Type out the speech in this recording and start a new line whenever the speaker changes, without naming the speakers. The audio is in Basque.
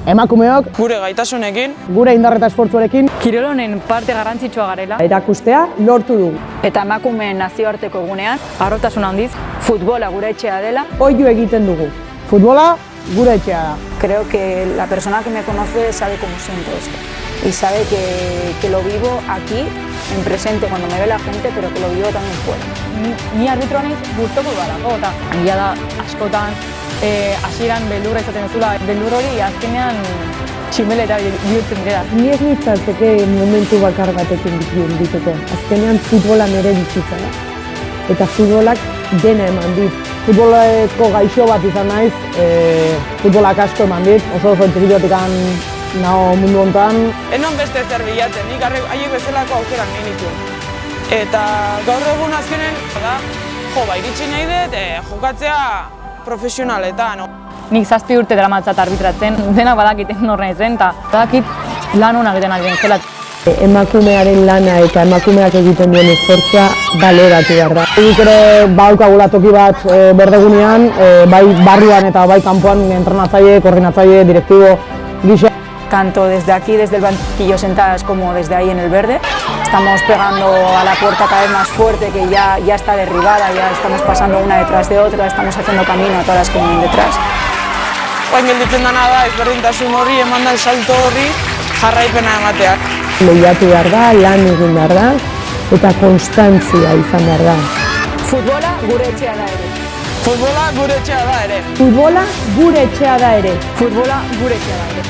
emakumeok
gure gaitasunekin,
gure indar eta esfortzuarekin
kirol honen parte garrantzitsua garela
erakustea lortu dugu.
eta emakumeen nazioarteko egunean harrotasun handiz futbola gure etxea dela.
Oihu egiten dugu. Futbola gure etxea da.
Creo que la persona que me conoce sabe cómo siento esto y sabe que lo vivo aquí en presente cuando me ve la gente, pero que lo vivo también fuera. Ni arbitro naiz gustoko dudalako eta egia da askotan hasieran beldurra izaten duzula, beldur hori azkenean tximeleta bihurtzen dira.
Ni ez nintzateke momentu bakar batekin dituko. Azkenean futbola nire bizitza da. Eta futbolak dena eman dit. Futboleko gaixo bat izan naiz, futbolak asko eman dit. Oso txikitotik nago mundu hontan.
enon beste zer bilatzen, nik haiek bezalako aukerak nahi nituen. Eta gaur egun azkenen, iritsi nahi dut jokatzea profesionaletan.
Nik 7 urte daramatzat arbitratzen, dena badakiten nor naizen eta badakit lan ona egiten ari den zela.
Emakumearen lana eta emakumeak egiten duen esfortzua baloratu behar da. Guk ere baukagula toki bat berdegunean, bai barruan eta bai kanpoan entrenatzaile, koordinatzaile, direktibo gisa.
Tanto desde aquí, desde el banquillo sentadas, como desde ahí en el verde. Estamos pegando a la puerta cada vez más fuerte, que ya está derribada, ya estamos pasando una detrás de otra, estamos haciendo camino a todas las que vienen detrás.
Oain gelditzen dena da, ezberdintasun horri, eman salto horri, jarraipena emateak.
Lehiatu behar da, lan egin behar da, eta konstantzia izan behar da.
Futbola gure etxea da ere.
Futbola gure etxea da ere.
Futbola gure etxea da ere.
Futbola gure etxea da ere.